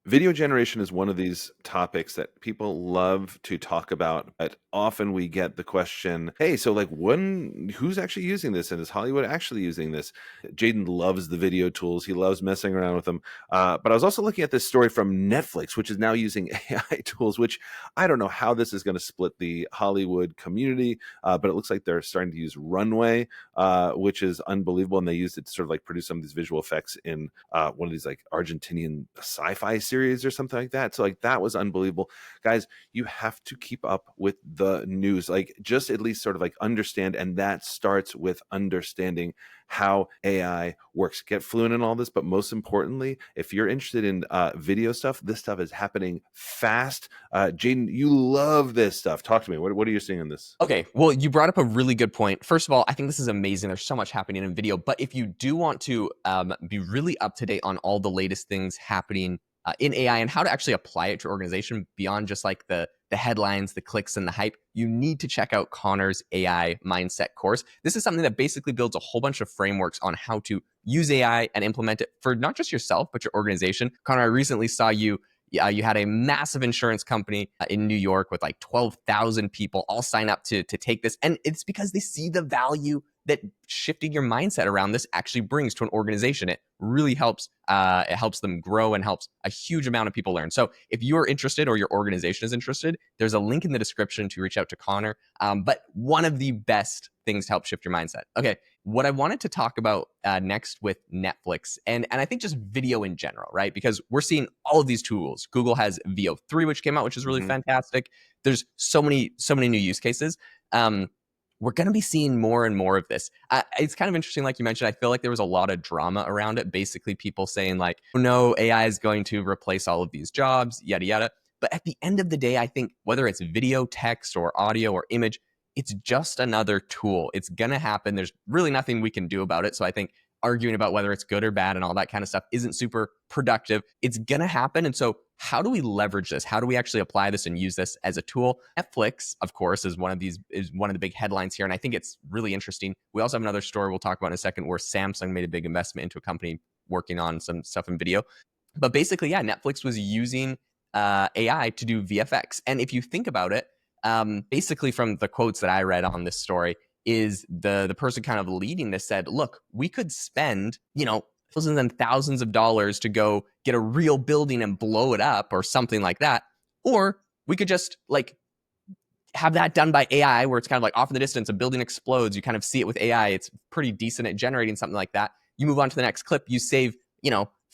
Video generation is one of these topics that people love to talk about, but often we get the question, hey, so like who's actually using this? And is Hollywood actually using this? Jaeden loves the video tools. He loves messing around with them. But I was also looking at this story from Netflix, which is now using AI tools, which I don't know how this is going to split the Hollywood community, but it looks like they're starting to use Runway, which is unbelievable. And they used it to sort of like produce some of these visual effects in one of these like Argentinian sci-fi series or something like that. So like that was unbelievable. Guys, you have to keep up with the news, like just at least sort of like understand. And that starts with understanding how AI works. Get fluent in all this, but most importantly, if you're interested in video stuff, this stuff is happening fast. Jaeden, you love this stuff. Talk to me. What are you seeing in this? Okay, well, you brought up a really good point. First of all, I think this is amazing. There's so much happening in video. But if you do want to be really up to date on all the latest things happening in AI and how to actually apply it to your organization beyond just like the headlines, the clicks, and the hype, you need to check out Connor's AI mindset course. This is something that basically builds a whole bunch of frameworks on how to use AI and implement it for not just yourself, but your organization. Connor, I recently saw you had a massive insurance company in New York with like 12,000 people all sign up to take this. And it's because they see the value that shifting your mindset around this actually brings to an organization. It really helps. It helps them grow and helps a huge amount of people learn. So if you're interested or your organization is interested, there's a link in the description to reach out to Connor. But one of the best things to help shift your mindset. Okay, what I wanted to talk about next with Netflix and I think just video in general, right? Because we're seeing all of these tools. Google has VO3, which came out, which is really fantastic. There's so many new use cases. We're going to be seeing more and more of this. It's kind of interesting, like you mentioned. I feel like there was a lot of drama around it. Basically, people saying like, oh, no, AI is going to replace all of these jobs, yada, yada. But at the end of the day, I think whether it's video, text, or audio, or image, it's just another tool. It's going to happen. There's really nothing we can do about it. So I think arguing about whether it's good or bad and all that kind of stuff isn't super productive. It's going to happen. And so how do we leverage this? How do we actually apply this and use this as a tool? Netflix, of course, is one of the big headlines here. And I think it's really interesting. We also have another story we'll talk about in a second where Samsung made a big investment into a company working on some stuff in video. But basically, yeah, Netflix was using AI to do VFX. And if you think about it, basically from the quotes that I read on this story, is the person kind of leading this said, look, we could spend, thousands and thousands of dollars to go get a real building and blow it up or something like that. Or we could just like have that done by AI where it's kind of like off in the distance, a building explodes. You kind of see it with AI. It's pretty decent at generating something like that. You move on to the next clip, you save,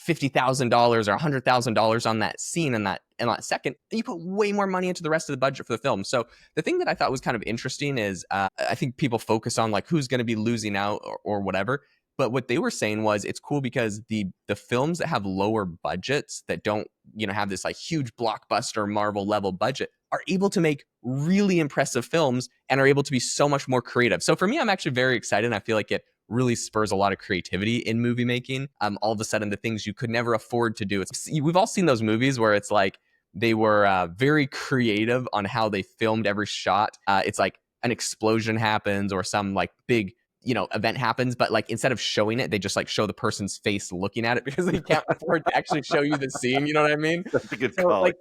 $50,000 or $100,000 on that scene in that second, and you put way more money into the rest of the budget for the film. So the thing that I thought was kind of interesting is I think people focus on like who's going to be losing out or whatever. But what they were saying was it's cool because the films that have lower budgets that don't have this like huge blockbuster Marvel level budget are able to make really impressive films and are able to be so much more creative. So for me, I'm actually very excited. And I feel like it really spurs a lot of creativity in movie making. All of a sudden, the things you could never afford to do. We've all seen those movies where it's like they were very creative on how they filmed every shot. It's like an explosion happens or some like big event happens, but like instead of showing it, they just like show the person's face looking at it because they can't afford to actually show you the scene. You know what I mean? That's a good So call. like,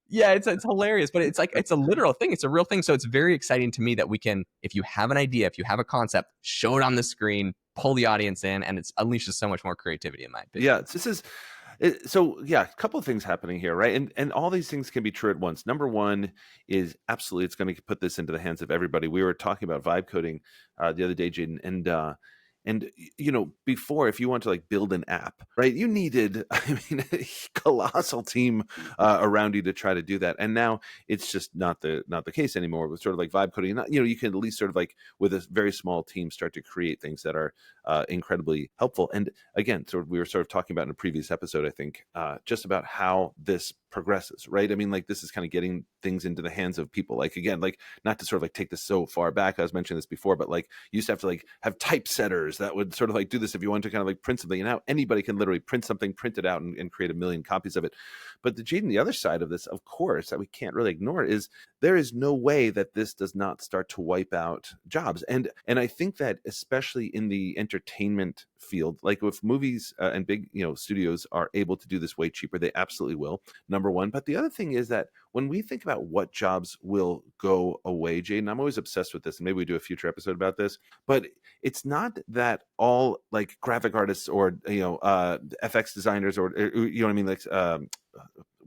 yeah, it's hilarious, but it's like it's a literal thing. It's a real thing. So it's very exciting to me that we can, if you have an idea, if you have a concept, show it on the screen, pull the audience in, and it's unleashes so much more creativity, in my opinion. Yeah, this is so yeah, a couple of things happening here, right? And all these things can be true at once. Number one is absolutely it's going to put this into the hands of everybody. We were talking about vibe coding the other day, Jaeden, and before, if you want to like build an app, right, you needed, I mean, a colossal team around you to try to do that. And now it's just not the case anymore. With sort of like vibe coding, you can at least sort of like with a very small team start to create things that are incredibly helpful. And again, sort of we were sort of talking about in a previous episode, I think, just about how this progresses, right? I mean, like this is kind of getting things into the hands of people. Like again, like not to sort of like take this so far back. I was mentioning this before, but like you used to have to like have typesetters that would sort of like do this if you want to kind of like print something. And now anybody can literally print something, print it out, and create a million copies of it. But the other side of this, of course, that we can't really ignore is there is no way that this does not start to wipe out jobs. And I think that especially in the entertainment field. Like if movies and big studios are able to do this way cheaper, they absolutely will. Number one, but the other thing is that when we think about what jobs will go away, Jaden, I'm always obsessed with this, and maybe we do a future episode about this. But it's not that all like graphic artists or FX designers or you know what I mean, like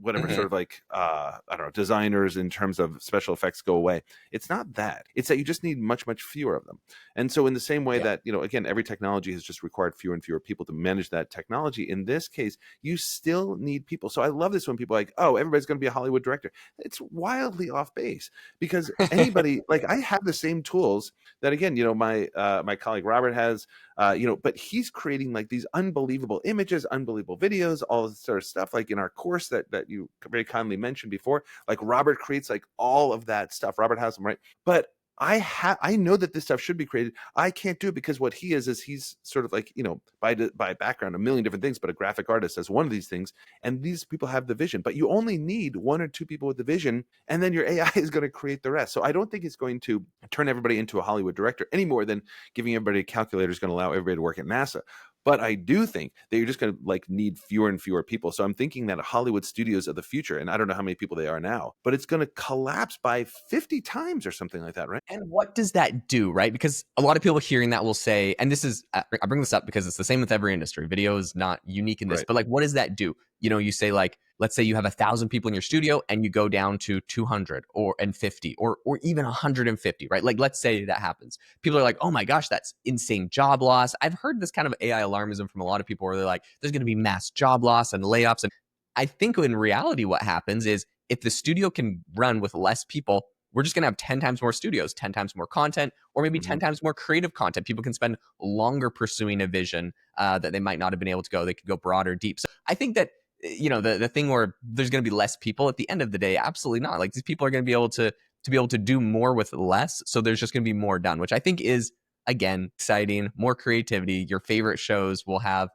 whatever Mhm. sort of like I don't know, designers in terms of special effects go away. It's not that. It's that you just need much fewer of them. And so in the same way Yeah. that, again, every technology has just required fewer and fewer people to manage that technology, in this case you still need people. So I love this when people are like, oh, everybody's going to be a Hollywood director. It's wildly off base, because anybody, like, I have the same tools that, again, my colleague Robert has, but he's creating like these unbelievable images, unbelievable videos, all this sort of stuff. Like in our course that you very kindly mentioned before, like Robert creates like all of that stuff. Robert has them, right? But I know that this stuff should be created. I can't do it because what he is he's sort of like, by background, a million different things, but a graphic artist as one of these things. And these people have the vision, but you only need one or two people with the vision, and then your AI is going to create the rest. So I don't think it's going to turn everybody into a Hollywood director any more than giving everybody a calculator is going to allow everybody to work at NASA. But I do think that you're just going to like need fewer and fewer people. So I'm thinking that Hollywood studios of the future, and I don't know how many people they are now, but it's going to collapse by 50 times or something like that, right? And what does that do, right? Because a lot of people hearing that will say, and this is, I bring this up because it's the same with every industry. Video is not unique in this, Right. but like, what does that do? You say like, let's say you have 1,000 people in your studio and you go down to 200 and 50 or even 150, right? Like, let's say that happens. People are like, oh my gosh, that's insane job loss. I've heard this kind of AI alarmism from a lot of people where they're like, there's going to be mass job loss and layoffs. And I think in reality, what happens is if the studio can run with less people, we're just going to have 10 times more studios, 10 times more content, or maybe 10 Mhm. times more creative content. People can spend longer pursuing a vision that they might not have been able to go. They could go broader, deep. So I think that, the thing where there's going to be less people at the end of the day, absolutely not. Like these people are going to be able to do more with less. So there's just going to be more done, which I think is, again, exciting, more creativity. Your favorite shows will have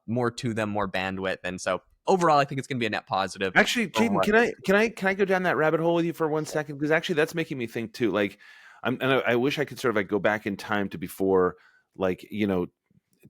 more to them, more bandwidth. And so overall, I think it's going to be a net positive Actually, for Jaden, what. can I go down that rabbit hole with you for one Sure. second? Because actually, that's making me think too. Like, I wish I could sort of like go back in time to before, like,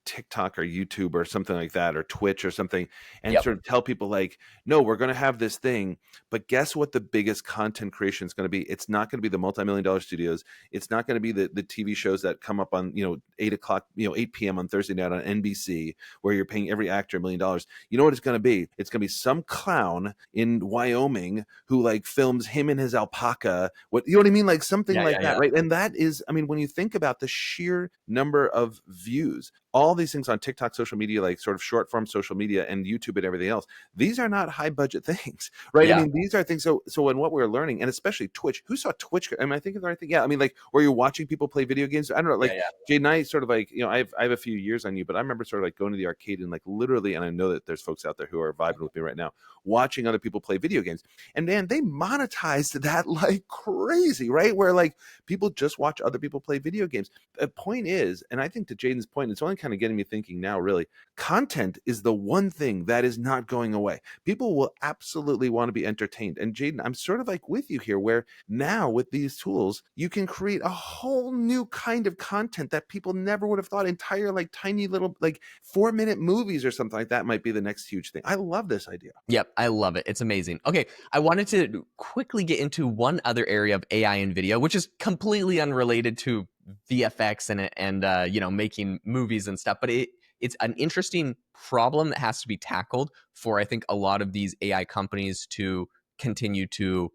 TikTok or YouTube or something like that, or Twitch or something, and Yep. sort of tell people like, no, we're going to have this thing, but guess what the biggest content creation is going to be? It's not going to be the multi-million dollar studios. It's not going to be the TV shows that come up on 8 o'clock, 8 p.m. on Thursday night on NBC, where you're paying every actor $1 million. You know what it's going to be? It's going to be some clown in Wyoming who like films him and his alpaca. What, you know what I mean? Like something Yeah, like yeah, that, yeah. right? And that is, I mean, when you think about the sheer number of views, all these things on TikTok, social media, like sort of short form social media and YouTube and everything else, these are not high budget things, right? I Yeah. mean, these are things. So when what we're learning, and especially Twitch, who saw Twitch? I mean, I think of the right thing. Yeah. I mean, like, or you're watching people play video games. I don't know. Yeah, Like yeah. Jay and I sort of like, I have a few years on you, but I remember sort of like going to the arcade and like literally, and I know that there's folks out there who are vibing with me right now, watching other people play video games. And man, they monetized that like crazy, right? Where like people just watch other people play video games. The point is, and I think to Jaden's point, it's only kind of getting me thinking now, really, content is the one thing that is not going away. People will absolutely want to be entertained. And Jaden, I'm sort of like with you here, where now with these tools, you can create a whole new kind of content that people never would have thought. Entire like tiny little like 4-minute movies or something like that might be the next huge thing. I love this idea. Yep, I love it. It's amazing. Okay, I wanted to quickly get into one other area of AI and video, which is completely unrelated to VFX and making movies and stuff, but it's an interesting problem that has to be tackled for I think a lot of these AI companies to continue to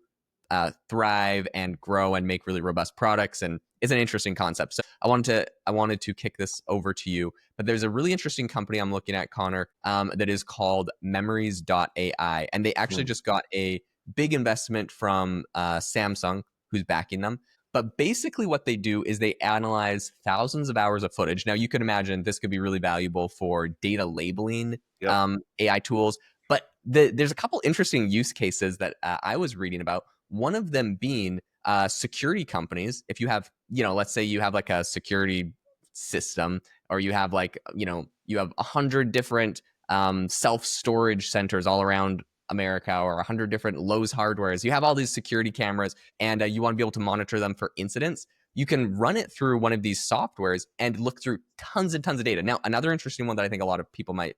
thrive and grow and make really robust products. And it's an interesting concept. So I wanted to kick this over to you. But there's a really interesting company I'm looking at, Connor, that is called Memories.ai, and they actually Hmm. just got a big investment from Samsung, who's backing them. But basically, what they do is they analyze thousands of hours of footage. Now, you can imagine this could be really valuable for data labeling Yep. AI tools. But there's a couple interesting use cases that I was reading about. One of them being security companies. If you have, let's say you have like a security system, or you have like, you have 100 different self-storage centers all around America, or 100 different Lowe's hardwares. You have all these security cameras, and you want to be able to monitor them for incidents. you can run it through one of these softwares and look through tons and tons of data. Now, another interesting one that I think a lot of people might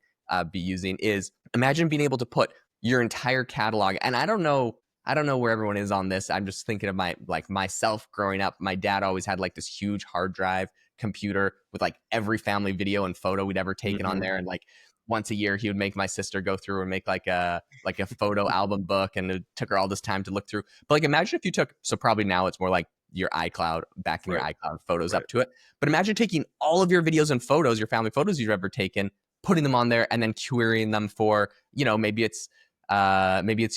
be using is, imagine being able to put your entire catalog. And I don't know where everyone is on this. I'm just thinking of myself growing up. My dad always had like this huge hard drive computer with like every family video and photo we'd ever taken on Hmm. there. And like once a year, he would make my sister go through and make like a photo album book, and it took her all this time to look through. But like, imagine if you took, so probably now it's more like your iCloud, back in your Right. iCloud photos Right. up to it. But imagine taking all of your videos and photos, your family photos you've ever taken, putting them on there, and then querying them for, maybe it's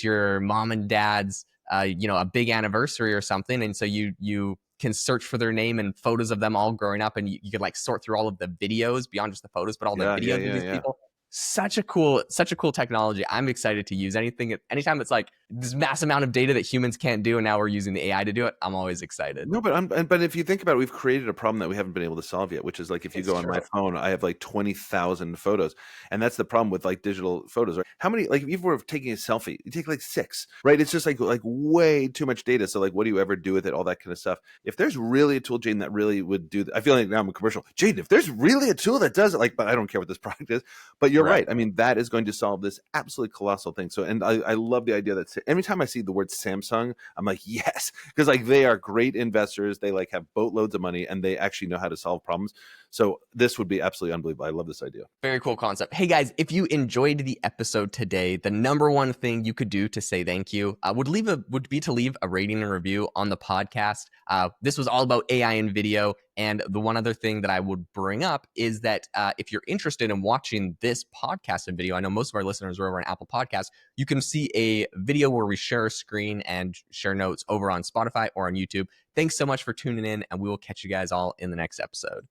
your mom and dad's a big anniversary or something, and so you can search for their name and photos of them all growing up, and you could like sort through all of the videos beyond just the photos, but all the Yeah. Yeah. videos of Yeah. these Yeah. people. Such a cool technology. I'm excited to use anytime it's like this mass amount of data that humans can't do, and now we're using the AI to do it. I'm always excited. No, but if you think about it, we've created a problem that we haven't been able to solve yet, which is like if you It's go on my true. phone, I have like 20,000 photos, and that's the problem with like digital photos. Right? How many, like if you were taking a selfie, you take like six, right? It's just like way too much data. So like, what do you ever do with it? All that kind of stuff. If there's really a tool, Jaden, that really would do, I feel like now I'm a commercial, Jaden. If there's really a tool that does it, like, but I don't care what this product is. But you're Right. right. I mean, that is going to solve this absolutely colossal thing. So, and I love the idea that every time I see the word Samsung, I'm like, yes, because like they are great investors. They like have boatloads of money and they actually know how to solve problems. So this would be absolutely unbelievable. I love this idea. Very cool concept. Hey guys, if you enjoyed the episode today, the number one thing you could do to say thank you would be to leave a rating and review on the podcast. This was all about AI and video, and the one other thing that I would bring up is that if you're interested in watching this podcast and video, I know most of our listeners are over on Apple Podcasts. You can see a video where we share a screen and share notes over on Spotify or on YouTube. Thanks so much for tuning in, and we will catch you guys all in the next episode.